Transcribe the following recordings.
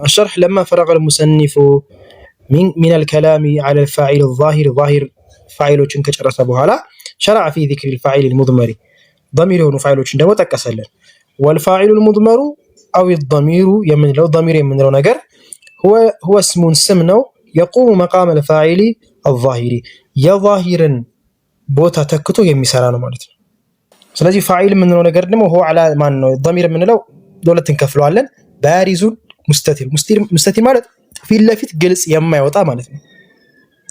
الشرح لما فرغ المصنف من الكلام على الفاعل الظاهر ظاهر فاعلوችን ከጨረሰ በኋላ شرع في ذكر الفاعل المضمر ضمير የሆኑ ፋይሎችን ደግሞ ጠቀሰልን والفاعل المضمر أو الضمير የምንለው ضمير የምንለው ነገር هو اسم ስም ነው يقوم مقام الفاعل الظاهر የظاهርን ቦታ ተክቶ የሚሰራ ነው ማለት ነው። ስለዚህ ፋዒል የምንለው ነገር ደግሞ هو على ማን ነው ضمير የምንለው ለሁለት እንከፍለዋለን ባሪዙን ሙስተቲር ማለት ፊት ለፊት ግልጽ የማይወጣ ማለት ነው።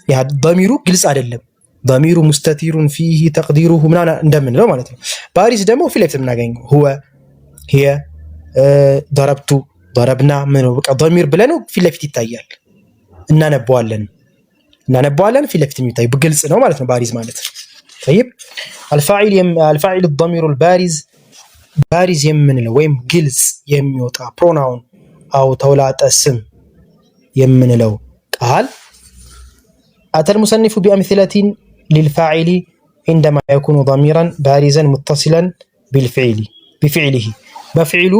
ያ ضميሩ ግልጽ አይደለም ضميሩ ሙስተቲሩን فيه تقديره ምናምን እንደምንለው ማለት ነው። ባሪዝ ደግሞ ፊት ለፊት የምናገኘው هو هي ضربت ضربنا ምን ነው በቃ ضمير ብለን ፊት ለፊት ይታያል እናነባዋለን ፊት ለፊት የሚታይ በግልጽ ነው ማለት ነው ባሪዝ ማለት። طيب الفاعل الضمير البارز ባሪዝ የምንለው ወይም ግልጽ የሚወጣ ፕሮናውን አው ተውላጠ ስም የምንለው ቃል أتى المصنف بأمثلة للفاعل عندما يكون ضميرا بارزا متصلا بفعله بفعل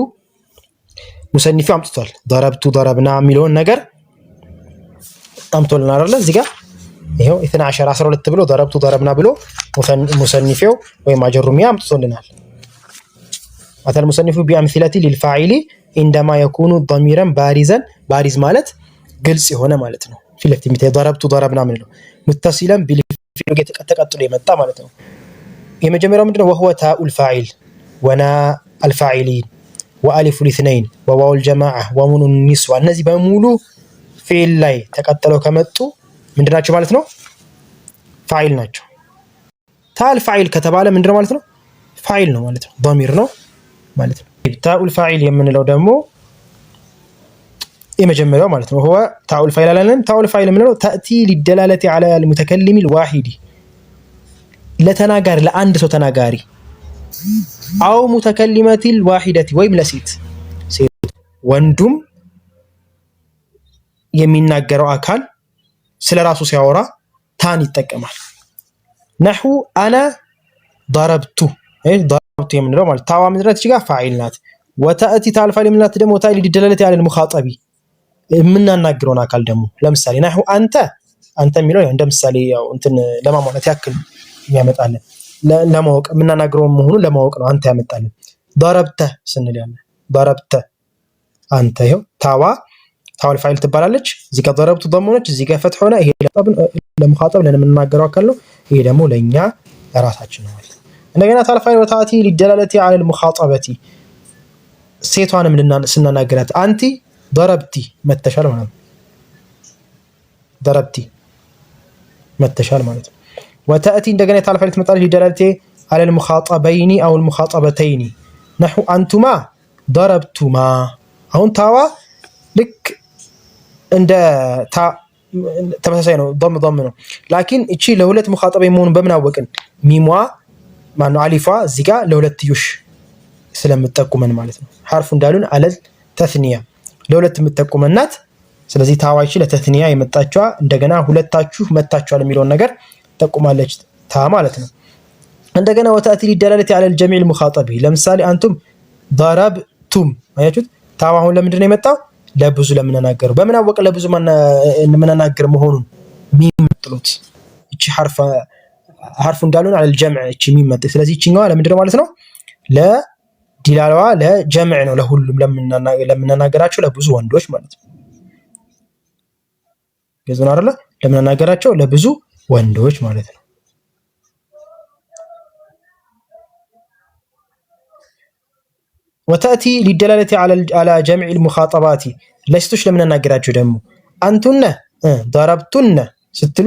مصنف አምጥቷል ضربت ضربنا የሚለውን ነገር አምጥቶልናል አይደል እዚህ ጋር ይሄው 12 12 ብሎ ضربت ضربنا ብሎ ሙሰኒፊው ወይም አጀሩሚያ አምጥቶልናል። أتى المصنف بأمثلة للفاعل عندما يكون ضميرا بارزا بارز ማለት ግልጽ የሆነ ማለት ነው ፊት ለፊት የሚታይ ضربت ضربنا ምን ነው متصلا بالفعل ተቀጥሎ የመጣ ማለት ነው። የመጀመሪያው ምንድነው وهو تاء الفاعل ونا الفاعلين والف الاثنين وواو الجماعه ومن النسوه እነዚህ በሙሉ ፊል ላይ ተቀጥለው ከመጡ ምንድናቸው ማለት ነው ፋይል ናቸው። ታል ፋይል ከተባለ ምንድነው ማለት ነው ፋይል ነው ማለት ነው ضمير ነው ማለት ነው። ታኡል ፋኢል የምንለው ደግሞ የመጀመሪያው ማለት ነው هو ታኡል ፋኢል አላለን ታኡል ፋኢል የምንለው تأتي للدلالة على المتكلم الواحد ለተናጋሪ ለአንድ ሰው ተናጋሪ አው متكلمة الواحدة ወይም ለሴት ወንዱም የሚናገረው አካል ስለራሱ ሲያወራ ታን ይጠቀማል። نحو انا ضربت ضربت የምንለው ማለት ታዋ ምድረት እዚህ ጋር ፋኢል ናት። وتأتي ታል ፋኢል ምንላት ደግሞ ታይል ሊደለለት ያለ المخاطب የምናናግረውን አካል ደግሞ ለምሳሌ نحو አንተ የሚለው እንደ ምሳሌ ያው እንትን ለማሟላት ያክል ያመጣልን ለማወቅ የምናናግረው መሆኑን ለማወቅ ነው አንተ ያመጣልን። ضربت ስንል ያለ ضربت አንተ ይኸው ታዋል ፋኢል ትባላለች። እዚህ ጋር ضربت ضمነች እዚህ ጋር ፈትህ ሆነ ይሄ ለሙኻጠብ ለምንናገረው አካል ነው። ይሄ ደግሞ ለኛ ራሳችን ነው ማለት እንደገና ታል ፋኢል ወታቲ ሊደላለቲ على المخاطبه ሴቷንም ስናናገራት አንቲ ضربتي መተሻል ማለት ነው ضربتي መተሻል ማለት ነው። وتأتي እንደገና ታል ፋኢል ትመጣለች ሊደላለቲ على المخاطبين او المخاطبتين نحو انتما ضربتما አሁን ታዋ ልክ እንደ ተመሳሳይ ነው ضم ነው ላኪን እቺ ለሁለት ሙኻጠብ መሆኑን በምን አወቅን ሚሟ ማነው አሊፋ እዚህ ጋር ለሁለትዮሽ ስለምትጠቁመን ማለት ነው حرف እንዳሉን አለል ተስኒያ ለሁለት የምትጠቁመናት ስለዚህ ታዋይቺ ለተስኒያ የመጣችዋ እንደገና ሁለታችሁ መታችኋል የሚለውን ነገር ተጠቁማለች ታ ማለት ነው። እንደገና ወታቲ ሊደላለቲ على الجميع المخاطب ለምሳሌ አንቱም ضربتم አያችሁት ታዋ አሁን ለምንድን ነው የመጣው ለብዙ ለምንናገረው በምን አወቅ ለብዙ ምንናገር መሆኑን ሚምጥሉት እቺ حرف እንዳሉን على الجمع እቺ ሚመጥ ስለዚህ እቺኛዋ ለምንድን ነው ማለት ነው ለዲላላዋ ለጀምዕ ነው ለሁሉም ለምንናገራቸው ለብዙ ወንዶች ማለት ነው። ገዝና አይደለ ለምንናገራቸው ለብዙ ወንዶች ማለት ነው። وتأتي للدلالة على جمع المخاطبات ለሴቶች ለምንናገራቸው ደግሞ አንቱነ ضربتن ስትሉ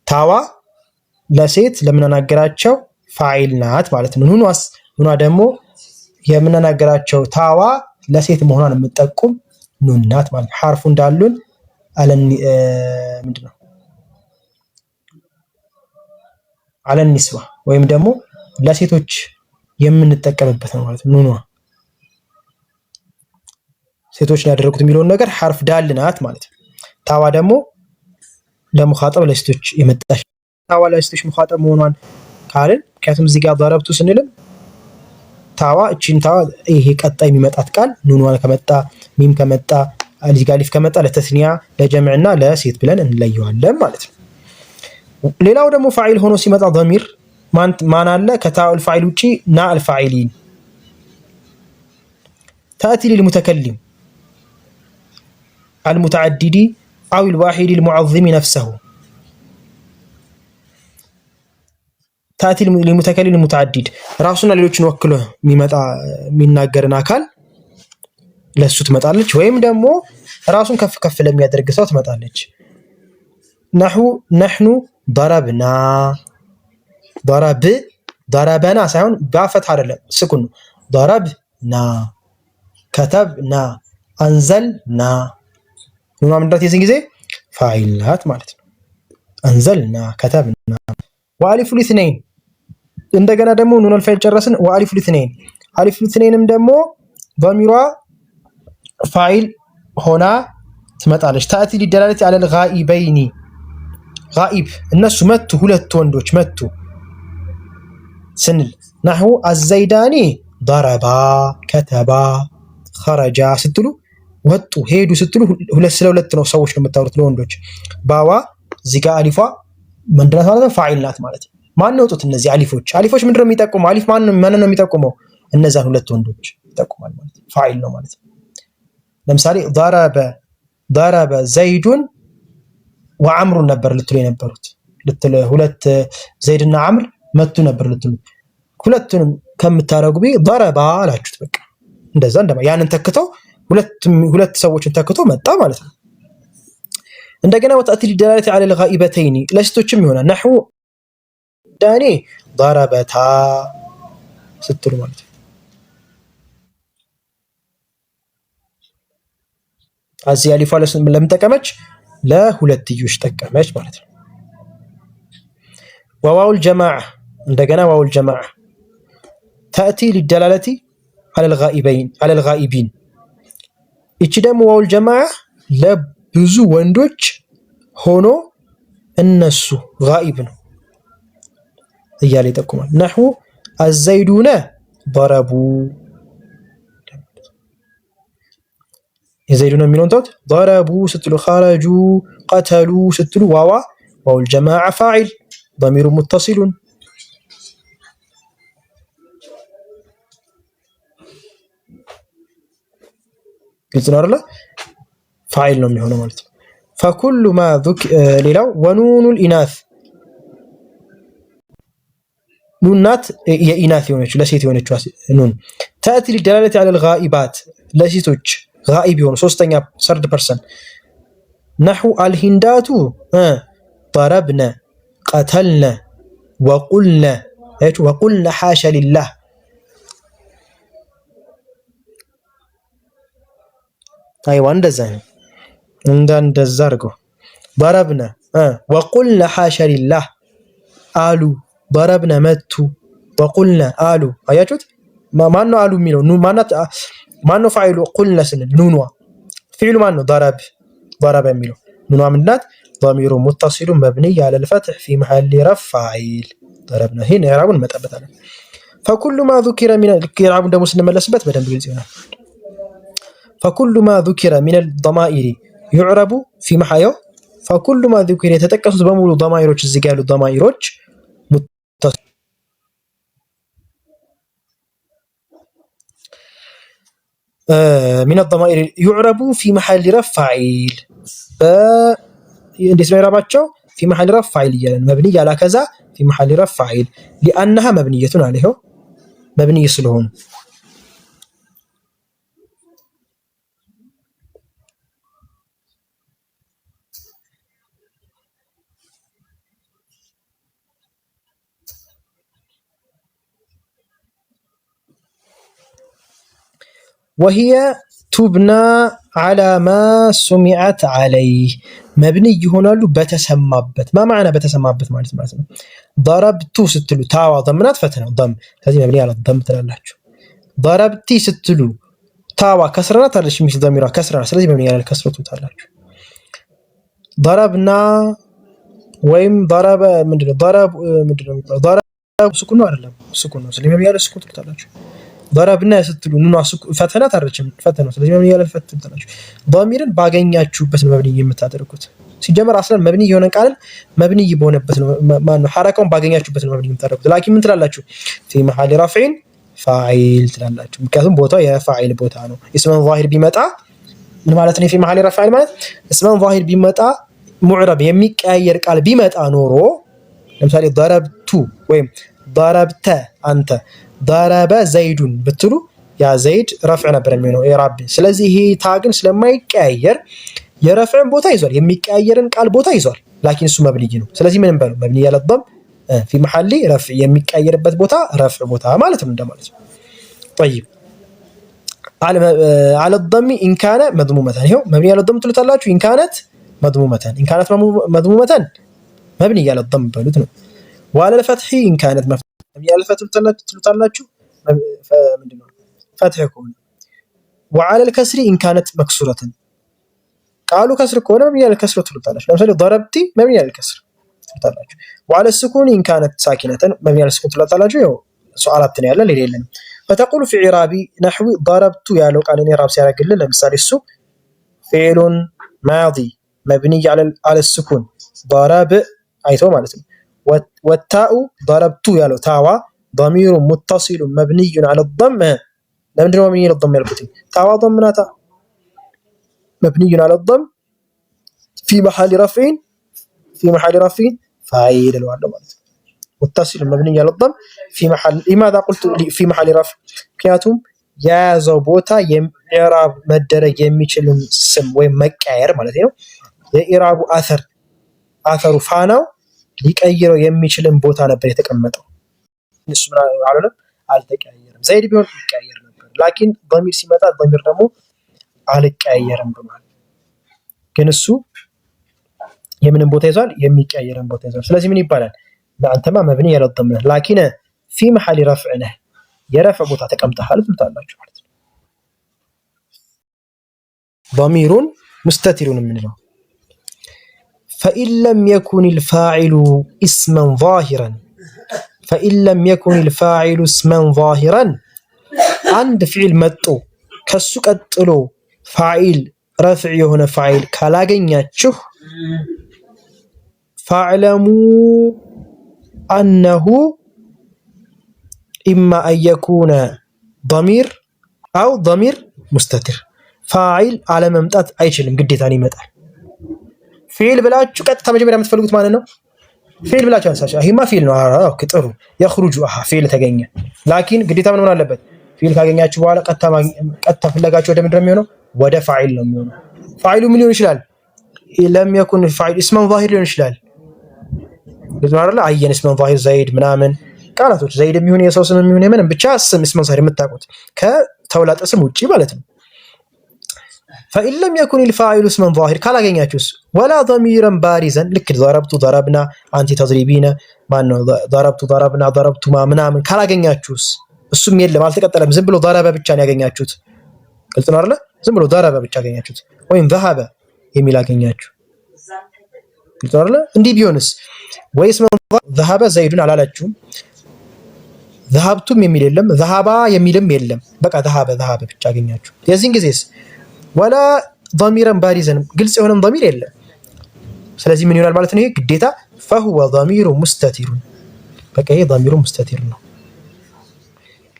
ታዋ ለሴት ለምንናገራቸው ፋኢል ናት ማለት ነው። ኑኗ ደግሞ የምንናገራቸው ታዋ ለሴት መሆኗን የምትጠቁም ኑን ናት ማለት حرف እንዳሉን ምንድነው على النسوة ወይም ደግሞ ለሴቶች የምንጠቀምበት ነው ማለት ነው። ኑኗ ሴቶች ያደረጉት የሚለውን ነገር حرف ዳል ናት ማለት ነው። ታዋ ደግሞ ለሙኻጠብ ለሴቶች የመጣች ታዋ ለሴቶች ሙኻጠብ መሆኗን ካልን ከያቱም እዚህ ጋር ضربቱ ስንልም ታዋ እቺን ታዋ ይሄ ቀጣይ የሚመጣት ቃል ኑኗን ከመጣ ሚም ከመጣ እዚህ ጋር አሊፍ ከመጣ ለተስኒያ ለጀምዕና ለሴት ብለን እንለየዋለን ማለት ነው። ሌላው ደግሞ ፋዒል ሆኖ ሲመጣ ضمير ማን አለ ከታኡል ፋዒል ውጪ ናኡል ፋዒሊን تأتي للمتكلم المتعدد أو الواحد المعظم نفسه تأتي للمتكلم المتعدد راسنا ሌሎችን ወክሎ የሚናገርን አካል ለሱ ትመጣለች ወይም ደግሞ ራሱን ከፍ ከፍ ለሚያደርግ ሰው ትመጣለች። نحن ضربنا ضربنا ሳይሆን ባፈት አይደለም ስኩን ነው። ضربنا كتبنا أنزلنا ኑና ምንድነው የዚህ ጊዜ ፋዒላት ማለት ነው። أنزلنا كتبنا وألف الاثنين እንደገና ደግሞ ኑን አልፋዒል ጨረስን። وألف الاثنين ألف الاثنينም ደግሞ ضميሯ ፋዒል ሆና ትመጣለች። تأتي للدلالة على الغائبين غائب እነሱ መቱ ሁለት ወንዶች መቱ ስንል نحو الزيداني ضربا كتبا خرجا ስትሉ ወጡ ሄዱ ስትሉ ሁለት ስለ ሁለት ነው ሰዎች ነው የምታወሩት ለወንዶች። ባዋ እዚህ ጋር አሊፏ ምንድነው ማለት ነው ፋዒል ናት ማለት ነው። ማን ነው ወጡት እነዚህ አሊፎች ምንድነው የሚጠቁመው? አሊፍ ማን ነው የሚጠቁመው? እነዛን ሁለት ወንዶች ይጠቁማል ማለት ነው። ፋዒል ነው ማለት ነው። ለምሳሌ ضرب زيد وعمر ነበር ልትሉ የነበሩት ሁለት ዘይድና አምር መቱ ነበር ልትሉ ሁለቱንም ከምታረጉ ضربا አላችሁት በቃ እንደዛ ያንን ተክተው ሁለት ሰዎችን ተክቶ መጣ ማለት ነው። እንደገና وتأتي للدلالة على الغائبتين ለሴቶችም ይሆናል። نحو ዳኒ ضربتا ስትሉ ማለት ነው። እዚህ አሊፏ ለምን ጠቀመች? ለሁለትዮሽ ጠቀመች ማለት ነው። وواو الجماعة እንደገና واو الجماعة تأتي للدلالة على الغائبين እቺ ደግሞ ዋው الجماعة ለብዙ ወንዶች ሆኖ እነሱ غائب ነው እያለ ይጠቁማል። نحو الزيدون ضربوا የዘይዱን የሚለውን ተውት። ضربوا ስትሉ خرجوا قتلوا ስትሉ واو الجماعة فاعل ضمير متصل ግልጽ ነው አይደል? ፋዒል ነው የሚሆነው ማለት ነው። فكل ما ሌላው ونون الإناث ኑናት የኢናት የሆነች ለሴት የሆነች ኑን تأتي للدلالة على الغائبات ለሴቶች غائب የሆኑ ሶስተኛ ሰርድ ፐርሰን نحو الهندات ضربنا قتلنا وقلنا حاشا لله አይዋ እንደዛ አድርገው ضربنا وقلنا حاشا لله አሉ ضربنا መቱ وقلنا አሉ አያችሁት? ማን ነው አሉ የሚለው ማን ነው ፋዒሉ? ቁልና ስንል ኑኗ ፊዕሉ ማን ነው? ضرب የሚለው ኑኗ ምንድናት? ضمير متصل مبني على الفتح في محل رفع فاعل ضربنا هنا ኢዕራቡን መጠበታለን። فكل ما ذكر من ኢዕራቡን ደግሞ ስንመለስበት በደንብ ግልጽ ይሆናል። فكل ما ذكر من الضمائر يعرب في محل فكل ما ذكر የተጠቀሱት በሙሉ ضمائሮች እዚህ ጋር ያሉ ضمائሮች من الضمائر يعرب في محل رفع فاعل እንዴት ነው ኢዕራባቸው? في محل رفع فاعل እያለን مبني على كذا في محل رفع فاعل لأنها مبنية عليه مبني ስለሆኑ وهي تبنى على ما سمعت عليه مبني ይሆናሉ በተሰማበት ما معنى በተሰማበት ማለት ነው። ضربت ስትሉ ታዋ ضمናት ፈተና ضم ስለዚህ مبني على ضم ትላላችሁ። ضربتي ስትሉ ታዋ ከስራናት አለሽ ሚስ ضميرዋ ከስራ ስለዚህ مبني على الكسرة ትላላችሁ። ضربنا ወይም ضرب ምንድነው ضرب ስኩን ነው አይደለም ስኩን ነው ስለዚህ مبني على السكون ትላላችሁ። ضربنا ስትሉ ኑኗ ፈተና ታረችም ፈተናው ስለዚህ መብኒ ያለ ፈት ትላላችሁ ضميርን ባገኛችሁበት ነው መብኒ የምታደርጉት ሲጀመር አስለን መብኒ የሆነ ቃል መብኒ በሆነበት ነው ማን ነው ሐረካውን ባገኛችሁበት ነው መብኒ የምታደርጉት ላኪን ምን ትላላችሁ في محل رفع فاعل ትላላችሁ ምክንያቱም ቦታው የፋዒል ቦታ ነው እስመን ዛሂር ቢመጣ ምን ማለት ነው في محل رفع ማለት እስመን ዛሂር ቢመጣ ሙዕረብ የሚቀያየር ቃል ቢመጣ ኖሮ ለምሳሌ ضربت ወይም ضربت አንተ ضرب زيد ብትሉ ያ ዘይድ ረፍዕ ነበር የሚሆነው ኢራብ ስለዚህ ይሄ ታግን ስለማይቀያየር የረፍዕን ቦታ ይዟል የሚቀያየርን ቃል ቦታ ይዟል ላኪን እሱ መብኒ ነው ስለዚህ ምን እንበለው መብኒ ያለ ضم في محل رفع የሚቀያየርበት ቦታ ረፍዕ ቦታ ማለት ነው እንደማለት ነው طيب على الضم ان كان مضمومه ይሄው መብኒ ያለ ضم ትሉታላችሁ ان كانت مضمومه مبني على الضم በሉት ነው وعلى الفتح ان كانت مبني على الفتح ትሉታላችሁ ምንድነው فتح ከሆነ وعلى الكسر ان كانت مكسوره قالوا كسر ከሆነ مبني على الكسر ትሉታላችሁ ለምሳሌ ضربتي مبني على الكسر ትሉታላችሁ وعلى السكون ان كانت ساكنه مبني على السكون ትሉታላችሁ ያው ሱዓላት ነው ያለ ሌላ የለም فتقول في اعرابي نحو ضربت ያለው ቃል እኔ ራብ ሲያደርግልን ለምሳሌ እሱ فعل ماضي مبني على السكون ضرب አይቶ ማለት ነው والتاء ضربت ያለው ታዋ ضمير متصل مبني على الضم ለምንድነው መብኒ على الضم ያልኩት ታዋ ضمናታ مبني على الضم في محل رفع فاعل لوالو ማለት ነው متصل مبني على الضم في محل لماذا قلت في محل رفع ምክንያቱም ያዘው ቦታ የኢራብ መደረግ የሚችልን ስም ወይ መቀየር ማለት ነው የኢራቡ አተሩ ፋናው ሊቀይረው የሚችልን ቦታ ነበር የተቀመጠው እሱ ማለት አልተቀያየረም ዘይድ ቢሆን ይቀያየር ነበር ላኪን ضمير ሲመጣ ضمير ደግሞ አልቀያየርም ብሏል ግን እሱ የምንን ቦታ ይዟል የሚቀያየርን ቦታ ይዟል ስለዚህ ምን ይባላል ለአንተማ መብኒ ያለ ضم ላኪን في محل رفع ነው የረፈ ቦታ ተቀምጠሃል ትልታላችሁ ማለት ነው ضمير مستتر ምንለው فإن لم يكن الفاعل اسما ظاهرا عند فعل መጥቶ ከሱ ቀጥሎ ፋዒል ረፍዕ የሆነ ፋዒል ካላገኛችሁ فاعلموا أنه إما أن يكون ضمير أو ضمير مستتر ፋዒል አለመምጣት አይችልም ግዴታን ይመጣል ፊል ብላችሁ ቀጥታ መጀመሪያ የምትፈልጉት ማለት ነው ፊል ብላችሁ አንሳችሁ ይሄማ ፊል ነው ኦኬ ጥሩ يخرج ፊል ተገኘ ላኪን ግዴታ ምን ሆነ አለበት ፊል ካገኛችሁ በኋላ ቀጥታ ፍለጋችሁ ወደ ምንድን ነው የሚሆነው ወደ ፋዒል ነው የሚሆነው ፋዒሉ ምን ሊሆን ይችላል لم يكن الفاعل اسما ظاهر ሊሆን ይችላል ለዛሬ አየን اسما ظاهر ዘይድ ምናምን ቃላቶች ዘይድ የሚሆን የሰው ስም የሚሆን የምንም ብቻ ስም اسما ظاهر የምታውቁት ከተውላጠ ስም ውጪ ማለት ነው فإن لم يكن الفاعل اسما ظاهر ካላገኛችሁስ ولا ضميرا بارزا ልክ ضربت ضربنا አንቺ ተዝሪቢና ማነው ضربت ضربنا ضربتما ምናምን ካላገኛችሁስ እሱም የለም አልተቀጠለም ዝም ብሎ ضرب ብቻ ነው ያገኛችሁት ግልጽ ነው አይደል ዝም ብሎ ضرب ብቻ ያገኛችሁት ወይም ذهب የሚል አገኛችሁ ግልጽ ነው አይደል እንዲህ ቢሆንስ ወይስ ذهب زيد አላላችሁም ذهبتم የሚል የለም ذهبا የሚልም የለም በቃ ذهب ብቻ አገኛችሁ የዚህን ጊዜስ ولا ضميرا بارزا ግልጽ የሆነም ضمير የለም ስለዚህ ምን ይሆናል ማለት ነው ይሄ ግዴታ فهو ضمير مستتر በቃ ይሄ ضمير مستتر ነው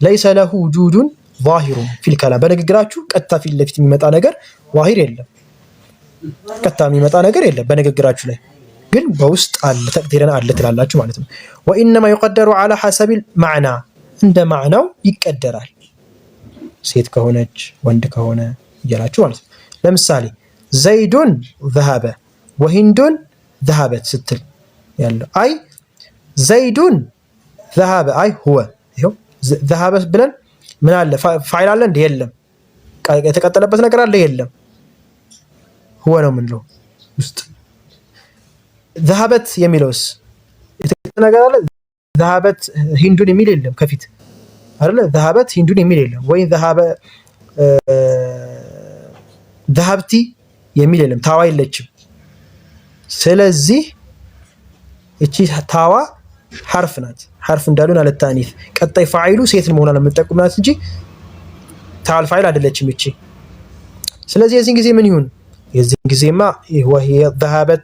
ليس له وجود ظاهر في الكلام በንግግራችሁ ቀጥታ ፊት ለፊት የሚመጣ ነገር ظاهر የለም ቀጥታ የሚመጣ ነገር የለም በንግግራችሁ ላይ ግን በውስጥ አለ ተቅዲረን አለ ትላላችሁ ማለት ነው وانما يقدر على حسب المعنى እንደ ማዕናው ይቀደራል ሴት ከሆነች ወንድ ከሆነ ይላችሁ ማለት ነው ለምሳሌ ዘይዱን ذهب وهندون ذهبت ስትል ያለው አይ ዘይዱን ذهب አይ هو ይሄው ذهب ብለን ምን አለ ፋይል አለ እንደ የለም የተቀጠለበት ነገር አለ የለም هو ነው ምንለው ውስጥ ذهبت የሚለውስ የተቀጠለ ነገር አለ ذهبت هندون የሚል የለም ከፊት አይደለ ذهبت هندون የሚል የለም ወይ ذهبቲ የሚል የለም ታዋ የለችም ስለዚህ እቺ ታዋ ሐርፍ ናት። ሐርፍ እንዳሉን አለ ታኒፍ ቀጣይ ፋዒሉ ሴትን መሆኗን የምትጠቁምናት እንጂ ታል ፋዒል አይደለችም እቺ። ስለዚህ የዚህን ጊዜ ምን ይሁን? የዚህን ጊዜማ وهي ذهبت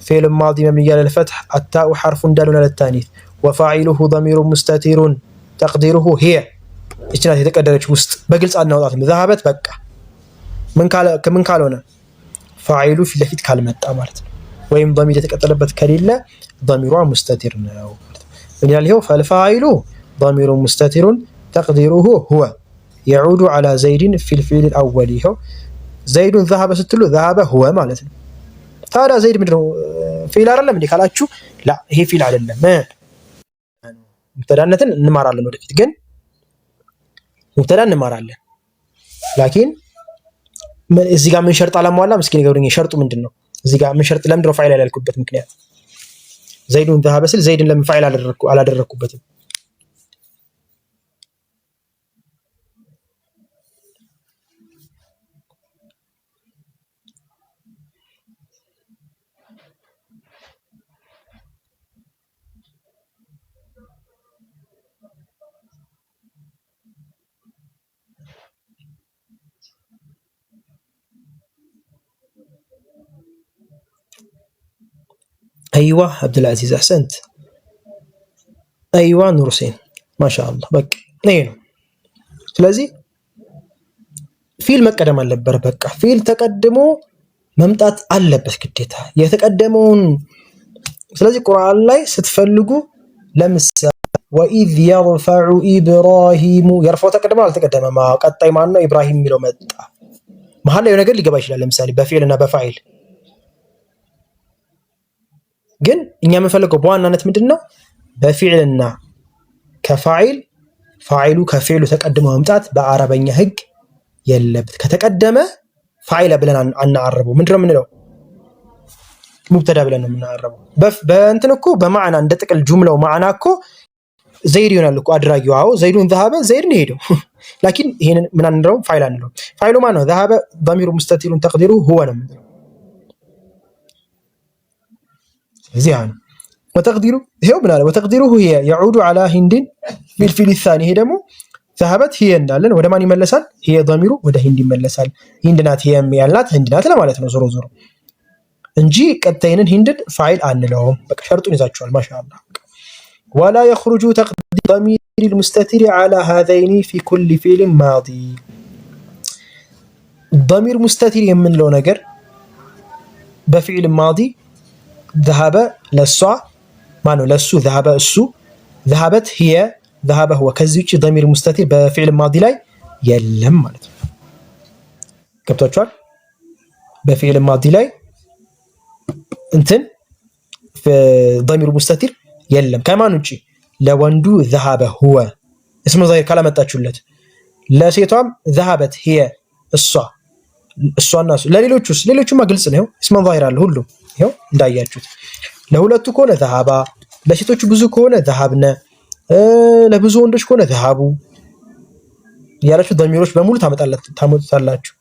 فعل ماضي مبني على الفتح التاء حرف دال على التانيث وفاعله ضمير مستتر تقديره هي እቺ ናት የተቀደረች ውስጥ በግልጽ አናውጣትም። ذهبت በቃ ምን ካልሆነ ፋዒሉ ፊት ለፊት ካልመጣ ማለት ነው። ወይም ضمير የተቀጠለበት ከሌለ ضميሯ مستتر ነው። ምን ያህል ይኸው فالفاعل ضمير مستتر تقديره هو يعود على زيد في الفعل الأول ይኸው زيد ذهب ስትሉ ذهب هو ማለት ነው። ታዲያ ዘይድ ምንድነው ፊል አይደለም እንዴ ካላችሁ ላ ይሄ ፊል አይደለም። ሙብተዳነትን እንማራለን ወደፊት ግን ሙብተዳ እንማራለን። ላኪን እዚህ ጋር ምን ሸርጥ አላሟላ ምስኪን ይገሩኝ። ሸርጡ ምንድነው? እዚህ ጋር ምን ሸርጥ ለምንድነው ፋይል ያላልኩበት ምክንያት? ዘይዱን ذهب ስል ዘይድን ለምን ፋይል አላደረኩበትም? ايوه عبد العزيز احسنت. ايوه نور حسين ما شاء الله በቃ ይሄ ነው። ስለዚህ ፊል መቀደም አለበት። በቃ ፊል ተቀድሞ መምጣት አለበት ግዴታ የተቀደመውን። ስለዚህ ቁርአን ላይ ስትፈልጉ ለምሳሌ وإذ يرفع إبراهيم يرفع ተቀደመ አልተቀደመም? ቀጣይ ማን ነው? ኢብራሂም የሚለው መጣ። መሃል ላይ ነገር ሊገባ ይችላል። ለምሳሌ በፊዕልና በፋይል ግን እኛ የምንፈልገው በዋናነት ምንድነው? በፊዕልና ከፋይል ፋይሉ ከፊዕሉ ተቀድሞ መምጣት በአረበኛ ህግ የለበት። ከተቀደመ ፋይለ ብለን አናዓረበው። ምንድነው የምንለው? ሙብተዳ ብለን ነው የምናዓረበው። በእንትን እኮ በማዕና እንደ ጥቅል ጁምላው ማዕና እኮ ዘይድ ይሆናል እኮ አድራጊው። አዎ ዘይዱን ذهب ዘይድ ነው ሄደው። ላኪን ይሄንን ምን አንለው? ፋይል አንለው። ፋይሉ ማን ነው? ذهب ضمير مستتر تقديره هو ነው የምንለው። እዚህ አሁን وتقديره ይሄው ምን አለ? وتقديره هي يعود على هند في الفعل الثاني። ይሄ ደግሞ ذهبت هي እንዳለን ወደ ማን ይመለሳል? هي ضميሩ ወደ ሂንድ ይመለሳል። ሂንድ ናት هي ያልናት ሂንድ ናት ለማለት ነው ዞሮ ዞሮ እንጂ ቀጣይንን ሂንድን ፋይል አንለውም። በቃ ሸርጡን ይዛችኋል። ማሻአላህ ولا يخرج تقدير ضمير المستتر على هذين في كل فعل ماضي። ضمير مستتر የምንለው ነገር በፊዕል ማዲ ذهب ለሷ ማነው? ለሱ ذهب እሱ ذهبت هي ذهب هو ከዚህ ውጪ ضمير مستتر በፊዕል ማዲ ላይ የለም ማለት ነው። ገብቷችኋል? በፊዕል ማዲ ላይ እንትን ضمير مستتر የለም። ከማን ውጪ? ለወንዱ ذهب هو اسم ظاهر ካላመጣችሁለት፣ ለሴቷም ذهبت هي እሷና እሱ። ሌሎቹማ ግልጽ ነው። اسم ظاهر አለ ሁሉ ይሄው እንዳያችሁት። ለሁለቱ ከሆነ ذهب፣ ለሴቶቹ ብዙ ከሆነ ذهبነ፣ ለብዙ ወንዶች ከሆነ ذهبوا ያላችሁ ضميሮች በሙሉ ታመጣላችሁ።